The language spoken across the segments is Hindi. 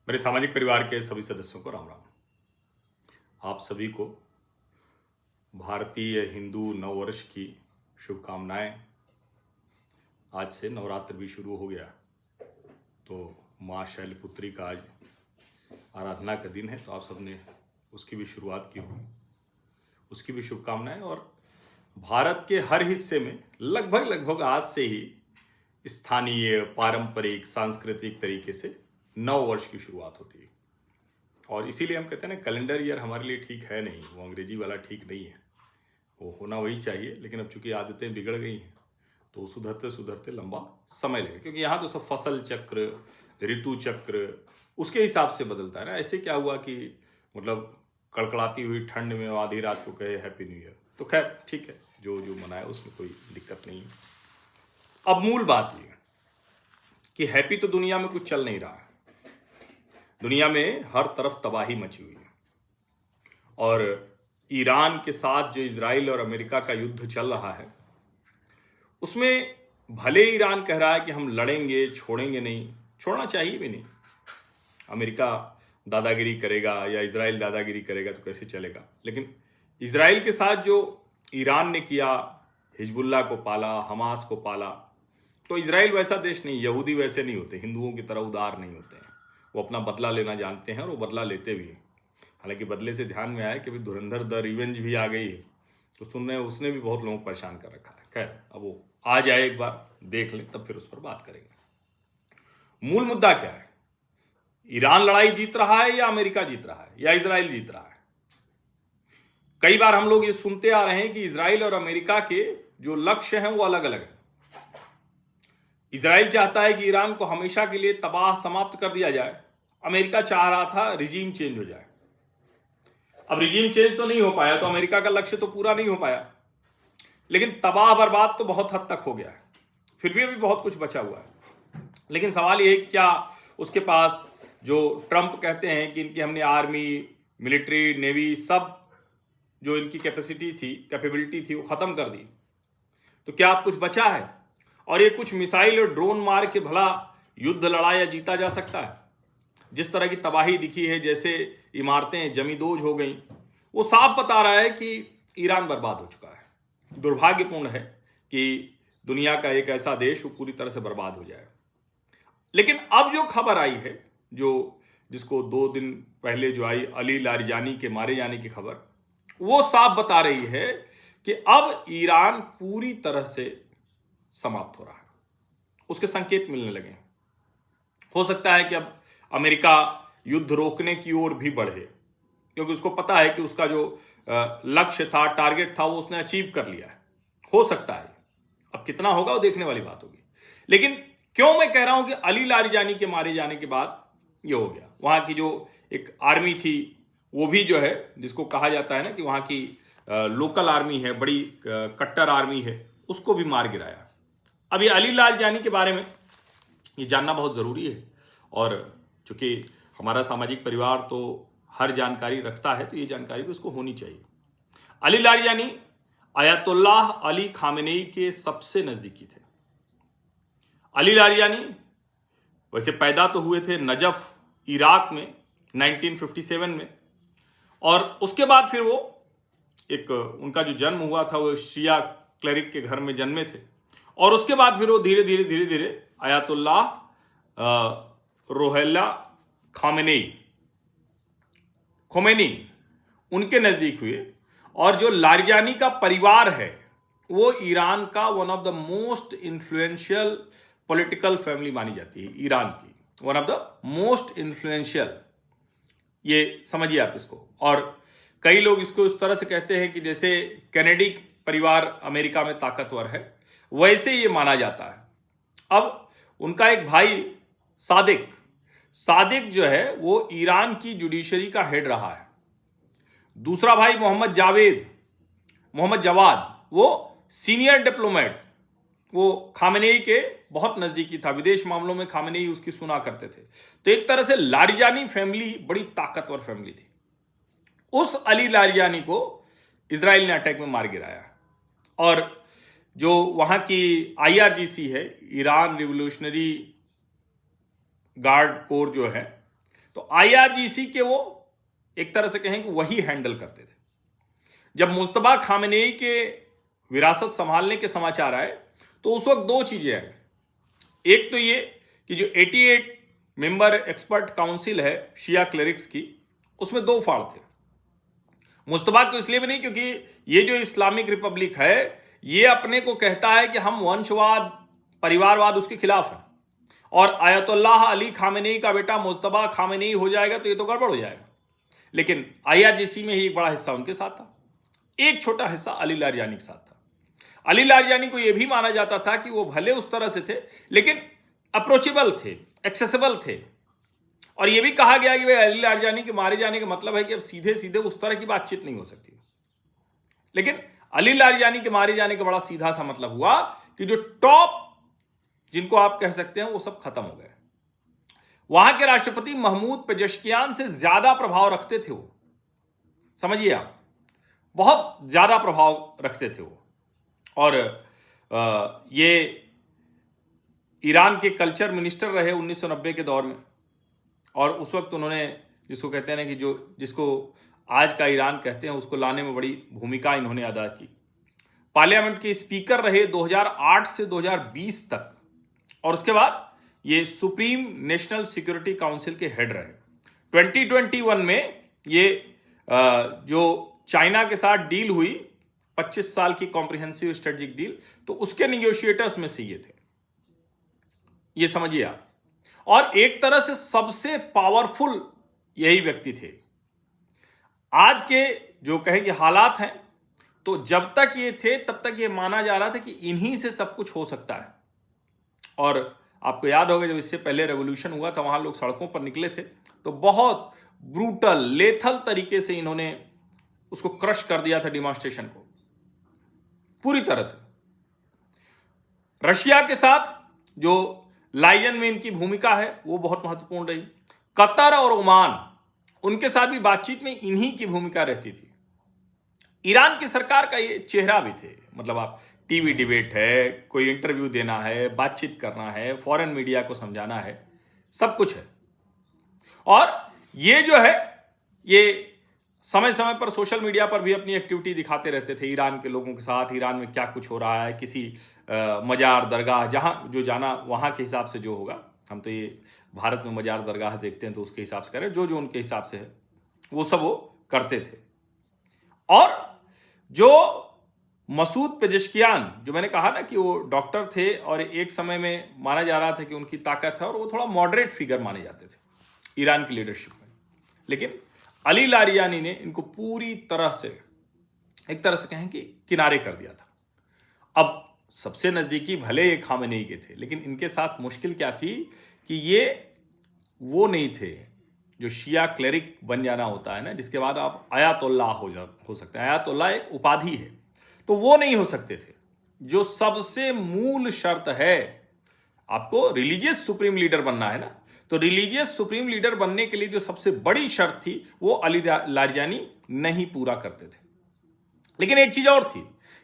मेरे सामाजिक परिवार के सभी सदस्यों को राम राम। आप सभी को भारतीय हिंदू नववर्ष की शुभकामनाएं। आज से नवरात्र भी शुरू हो गया, तो माँ शैलपुत्री का आज आराधना का दिन है, तो आप सबने उसकी भी शुरुआत की होगी, उसकी भी शुभकामनाएं। और भारत के हर हिस्से में लगभग आज से ही स्थानीय पारंपरिक सांस्कृतिक तरीके से नव वर्ष की शुरुआत होती है। और इसीलिए हम कहते हैं ना, कैलेंडर ईयर हमारे लिए ठीक है नहीं, वो अंग्रेजी वाला ठीक नहीं है, वो होना वही चाहिए। लेकिन अब चूंकि आदतें बिगड़ गई हैं तो सुधरते सुधरते लंबा समय लगेगा, क्योंकि यहाँ तो सब फसल चक्र, ऋतु चक्र उसके हिसाब से बदलता है ना। ऐसे क्या हुआ कि मतलब कड़कड़ाती हुई ठंड में आधी रात को कहे हैप्पी न्यू ईयर, तो खैर ठीक है, जो जो मनाए उसमें कोई दिक्कत नहीं है। अब मूल बात ये कि हैप्पी तो दुनिया में कुछ चल नहीं रहा है। दुनिया में हर तरफ तबाही मची हुई है, और ईरान के साथ जो इजराइल और अमेरिका का युद्ध चल रहा है, उसमें भले ईरान कह रहा है कि हम लड़ेंगे, छोड़ेंगे नहीं, छोड़ना चाहिए भी नहीं। अमेरिका दादागिरी करेगा या इजराइल दादागिरी करेगा तो कैसे चलेगा। लेकिन इजराइल के साथ जो ईरान ने किया, हिजबुल्लाह को पाला, हमास को पाला, तो इजराइल वैसा देश नहीं, यहूदी वैसे नहीं होते, हिंदुओं की तरह उदार नहीं होते हैं। वो अपना बदला लेना जानते हैं और वो बदला लेते भी हैं। हालांकि बदले से ध्यान में आया कि भी धुरंधर द रिवेंज भी आ गई है, तो सुनने उसने भी बहुत लोगों को परेशान कर रखा है। खैर, अब वो आ जाए, एक बार देख लें, तब फिर उस पर बात करेंगे। मूल मुद्दा क्या है? ईरान लड़ाई जीत रहा है या अमेरिका जीत रहा है या इजराइल जीत रहा है? कई बार हम लोग ये सुनते आ रहे हैं कि इजराइल और अमेरिका के जो लक्ष्य हैं वो अलग अलग हैं। इजराइल चाहता है कि ईरान को हमेशा के लिए तबाह समाप्त कर दिया जाए, अमेरिका चाह रहा था रिजीम चेंज हो जाए। अब रिजीम चेंज तो नहीं हो पाया, तो अमेरिका का लक्ष्य तो पूरा नहीं हो पाया, लेकिन तबाह बर्बाद तो बहुत हद तक हो गया है। फिर भी अभी बहुत कुछ बचा हुआ है। लेकिन सवाल यह है कि क्या उसके पास, जो ट्रंप कहते हैं कि इनकी हमने आर्मी, मिलिट्री, नेवी, सब जो इनकी कैपेसिटी थी, कैपेबिलिटी थी, वो खत्म कर दी, तो क्या अब कुछ बचा है? और ये कुछ मिसाइल और ड्रोन मार के भला युद्ध लड़ा या जीता जा सकता है? जिस तरह की तबाही दिखी है, जैसे इमारतें जमींदोज हो गई, वो साफ बता रहा है कि ईरान बर्बाद हो चुका है। दुर्भाग्यपूर्ण है कि दुनिया का एक ऐसा देश वो पूरी तरह से बर्बाद हो जाए। लेकिन अब जो खबर आई है, जिसको 2 दिन पहले जो आई, अली लारिजानी के मारे जाने की खबर, वो साफ बता रही है कि अब ईरान पूरी तरह से समाप्त हो रहा है। उसके संकेत मिलने लगे। हो सकता है कि अब अमेरिका युद्ध रोकने की ओर भी बढ़े, क्योंकि उसको पता है कि उसका जो लक्ष्य था, टारगेट था, वो उसने अचीव कर लिया है। हो सकता है, अब कितना होगा वो देखने वाली बात होगी। लेकिन क्यों मैं कह रहा हूं कि अली लारिजानी के मारे जाने के बाद ये हो गया? वहां की जो एक आर्मी थी, वो भी जो है, जिसको कहा जाता है ना कि वहां की लोकल आर्मी है, बड़ी कट्टर आर्मी है, उसको भी मार गिराया। अब ये अली लारिजानी के बारे में ये जानना बहुत ज़रूरी है, और चूंकि हमारा सामाजिक परिवार तो हर जानकारी रखता है, तो ये जानकारी भी उसको होनी चाहिए। Ali Larijani Ayatollah Ali Khamenei के सबसे नज़दीकी थे। अली लारिजानी वैसे पैदा तो हुए थे नजफ, इराक में 1957 में, और उसके बाद फिर वो उनका जो जन्म हुआ था वो शिया क्लेरिक के घर में जन्मे थे, और उसके बाद फिर वो धीरे धीरे अयतुल्लाह रोहेल्ला खोमेनी उनके नज़दीक हुए। और जो लारिजानी का परिवार है, वो ईरान का one of the most influential political family मानी जाती है। ईरान की one of the most influential, ये समझिए आप इसको। और कई लोग इसको इस तरह से कहते हैं कि जैसे कैनेडी परिवार अमेरिका में ताकतवर है, वैसे ये माना जाता है। अब उनका एक भाई सादिक जो है, वो ईरान की जुडिशरी का हेड रहा है। दूसरा भाई मोहम्मद जवाद, वो सीनियर डिप्लोमेट, वो खामेनेई के बहुत नजदीकी था, विदेश मामलों में खामेनेई उसकी सुना करते थे। तो एक तरह से लारिजानी फैमिली बड़ी ताकतवर फैमिली थी। उस अली लारिजानी को इजराइल ने अटैक में मार गिराया। और जो वहां की IRGC है, ईरान रिवोल्यूशनरी गार्ड कोर जो है, तो IRGC के वो एक तरह से कहें कि वही हैंडल करते थे। जब मुज्तबा खामेनेई के विरासत संभालने के समाचार आए तो उस वक्त दो चीजें आई। एक तो ये कि जो 88 मेंबर एक्सपर्ट काउंसिल है शिया क्लेरिक्स की, उसमें दो फाड़ थे। मुज्तबा को इसलिए भी नहीं क्योंकि ये जो इस्लामिक रिपब्लिक है ये अपने को कहता है कि हम वंशवाद परिवारवाद उसके खिलाफ है, और आयतुल्लाह अली खामेनेई का बेटा मुज्तबा खामेनेई हो जाएगा तो ये तो गड़बड़ हो जाएगा। लेकिन IRGC में ही एक बड़ा हिस्सा उनके साथ था, एक छोटा हिस्सा अली लारियानी के साथ था। अली लारियानी को यह भी माना जाता था कि वो भले उस तरह से थे लेकिन अप्रोचेबल थे, एक्सेसिबल थे, और यह भी कहा गया कि भाई अली लारियानी के मारे जाने का मतलब है कि अब सीधे सीधे उस तरह की बातचीत नहीं हो सकती। लेकिन अली लारियानी के मारे जाने का बड़ा सीधा सा मतलब हुआ कि जो टॉप जिनको आप कह सकते हैं वो सब खत्म हो गए। वहां के राष्ट्रपति महमूद पेजेश्कियान से ज्यादा प्रभाव रखते थे वो, समझिए आप, बहुत ज्यादा प्रभाव रखते थे वो। और ये ईरान के कल्चर मिनिस्टर रहे 1990 के दौर में, और उस वक्त उन्होंने जिसको कहते हैं ना कि जिसको आज का ईरान कहते हैं उसको लाने में बड़ी भूमिका इन्होंने अदा की। पार्लियामेंट के स्पीकर रहे 2008 से 2020 तक, और उसके बाद ये सुप्रीम नेशनल सिक्योरिटी काउंसिल के हेड रहे। 2021 में ये जो चाइना के साथ डील हुई 25 साल की कॉम्प्रिहेंसिव स्ट्रेटेजिक डील, तो उसके निगोशिएटर्स में से ये थे, ये समझिए आप। और एक तरह से सबसे पावरफुल यही व्यक्ति थे। आज के जो कहें कि हालात हैं, तो जब तक ये थे तब तक ये माना जा रहा था कि इन्हीं से सब कुछ हो सकता है। और आपको याद होगा जब इससे पहले रेवोल्यूशन हुआ था वहां लोग सड़कों पर निकले थे, तो बहुत ब्रूटल लेथल तरीके से इन्होंने उसको क्रश कर दिया था, डिमॉन्स्ट्रेशन को पूरी तरह से। रशिया के साथ जो लायन में इनकी भूमिका है वो बहुत महत्वपूर्ण रही। कतर और ओमान, उनके साथ भी बातचीत में इन्हीं की भूमिका रहती थी। ईरान की सरकार का ये चेहरा भी थे, मतलब आप टीवी डिबेट है, कोई इंटरव्यू देना है, बातचीत करना है, फॉरेन मीडिया को समझाना है, सब कुछ है। और ये जो है ये समय समय पर सोशल मीडिया पर भी अपनी एक्टिविटी दिखाते रहते थे ईरान के लोगों के साथ, ईरान में क्या कुछ हो रहा है, किसी मजार दरगाह जहां जो जाना वहां के हिसाब से जो होगा। हम तो ये भारत में मजार दरगाह देखते हैं तो उसके हिसाब से करें, जो जो उनके हिसाब से है वो सब वो करते थे। और जो मसूद पेजेश्कियान, जो मैंने कहा ना कि वो डॉक्टर थे और एक समय में माना जा रहा था कि उनकी ताकत है और वो थोड़ा मॉडरेट फिगर माने जाते थे ईरान की लीडरशिप में, लेकिन अली लारियानी ने इनको पूरी तरह से एक तरह से कहें कि किनारे कर दिया था। अब सबसे नजदीकी भले ये खामेनेई के थे, लेकिन इनके साथ मुश्किल क्या थी कि ये वो नहीं थे जो शिया क्लेरिक बन जाना होता है ना, जिसके बाद आप आयतुल्लाह हो सकते हैं। आयतुल्लाह एक उपाधि है, तो वो नहीं हो सकते थे। जो सबसे मूल शर्त है, आपको रिलीजियस सुप्रीम लीडर बनना है ना, तो रिलीजियस सुप्रीम लीडर बनने के लिए जो सबसे बड़ी शर्त थी वो अली लारियानी नहीं पूरा करते थे। लेकिन एक चीज और थी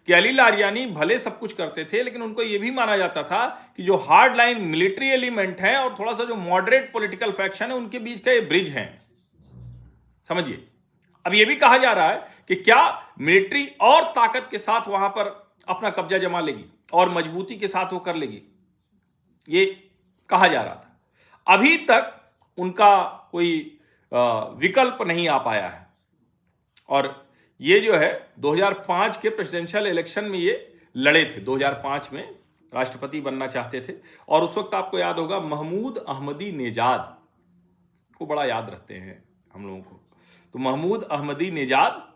कि अली लारियानी भले सब कुछ करते थे, लेकिन उनको यह भी माना जाता था कि जो हार्ड लाइन मिलिट्री एलिमेंट है और थोड़ा सा जो मॉडरेट पॉलिटिकल फैक्शन है उनके बीच का ये ब्रिज है, समझिए। अब यह भी कहा जा रहा है कि क्या मिलिट्री और ताकत के साथ वहां पर अपना कब्जा जमा लेगी और मजबूती के साथ वो कर लेगी, ये कहा जा रहा था। अभी तक उनका कोई विकल्प नहीं आ पाया है। और ये जो है 2005 के प्रेसिडेंशियल इलेक्शन में ये लड़े थे, 2005 में राष्ट्रपति बनना चाहते थे, और उस वक्त आपको याद होगा महमूद अहमदी नेजाद को बड़ा याद रखते हैं हम लोगों को, तो महमूद अहमदी नेजाद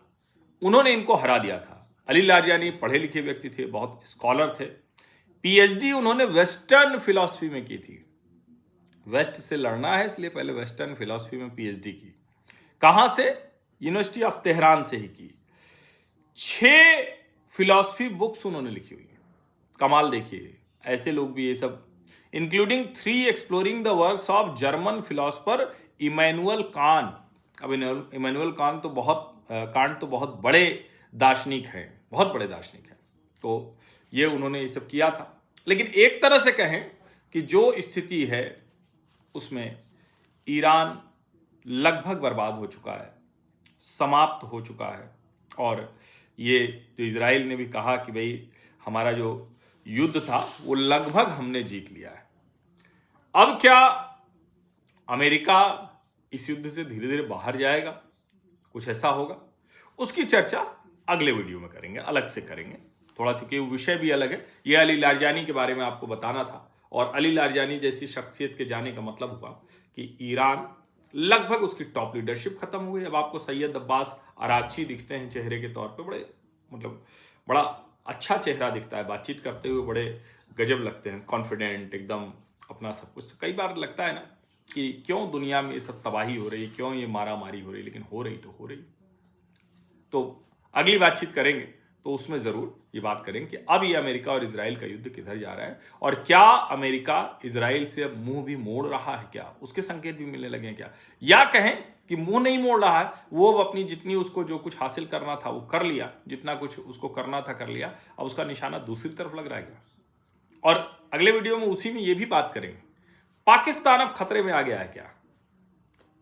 उन्होंने इनको हरा दिया था। अली लारियानी पढ़े लिखे व्यक्ति थे, बहुत स्कॉलर थे, पीएचडी उन्होंने वेस्टर्न फिलॉसफी में की थी। वेस्ट से लड़ना है इसलिए पहले वेस्टर्न फिलॉसफी में पीएचडी की। कहां से? यूनिवर्सिटी ऑफ तेहरान से ही की। 6 फिलॉसफी बुक्स उन्होंने लिखी हुई है। कमाल देखिए, ऐसे लोग भी ये सब, including 3 exploring the works of German philosopher Immanuel Kant. अब इमैनुअल कांट तो बहुत बड़े दार्शनिक हैं, बहुत बड़े दार्शनिक हैं, तो ये उन्होंने ये सब किया था। लेकिन एक तरह से कहें कि जो स्थिति है उसमें ईरान लगभग बर्बाद हो चुका है, समाप्त हो चुका है। और ये तो इजराइल ने भी कहा कि भाई हमारा जो युद्ध था वो लगभग हमने जीत लिया है। अब क्या अमेरिका इस युद्ध से धीरे धीरे बाहर जाएगा, कुछ ऐसा होगा, उसकी चर्चा अगले वीडियो में करेंगे, अलग से करेंगे। थोड़ा चूंकि वो विषय भी अलग है, ये अली लारजानी के बारे में आपको बताना था। और अली लारजानी जैसी शख्सियत के जाने का मतलब हुआ कि ईरान लगभग उसकी टॉप लीडरशिप खत्म हुई। अब आपको सैयद अब्बास अरागची दिखते हैं चेहरे के तौर पे, बड़े मतलब बड़ा अच्छा चेहरा दिखता है, बातचीत करते हुए बड़े गजब लगते हैं, कॉन्फिडेंट एकदम अपना सब कुछ। कई बार लगता है ना कि क्यों दुनिया में ये सब तबाही हो रही है, क्यों ये मारा मारी हो रही है, लेकिन हो रही तो हो रही। तो अगली बातचीत करेंगे तो उसमें जरूर ये बात करेंगे कि अब ये अमेरिका और इजराइल का युद्ध किधर जा रहा है, और क्या अमेरिका इजराइल से अब मुंह भी मोड़ रहा है, क्या उसके संकेत भी मिलने लगे हैं क्या, या कहें कि मुंह नहीं मोड़ रहा है, वो अब अपनी जितनी उसको जो कुछ हासिल करना था वो कर लिया, जितना कुछ उसको करना था कर लिया, अब उसका निशाना दूसरी तरफ लग रहा है क्या। और अगले वीडियो में उसी में ये भी बात करेंगे पाकिस्तान अब खतरे में आ गया है क्या,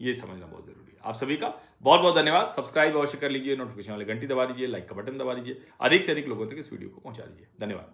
ये समझना बहुत जरूरी है। आप सभी का बहुत बहुत धन्यवाद। सब्सक्राइब अवश्य कर लीजिए, नोटिफिकेशन वाली घंटी दबा दीजिए, लाइक का बटन दबा दीजिए, अधिक से अधिक लोगों तक इस वीडियो को पहुंचा दीजिए। धन्यवाद।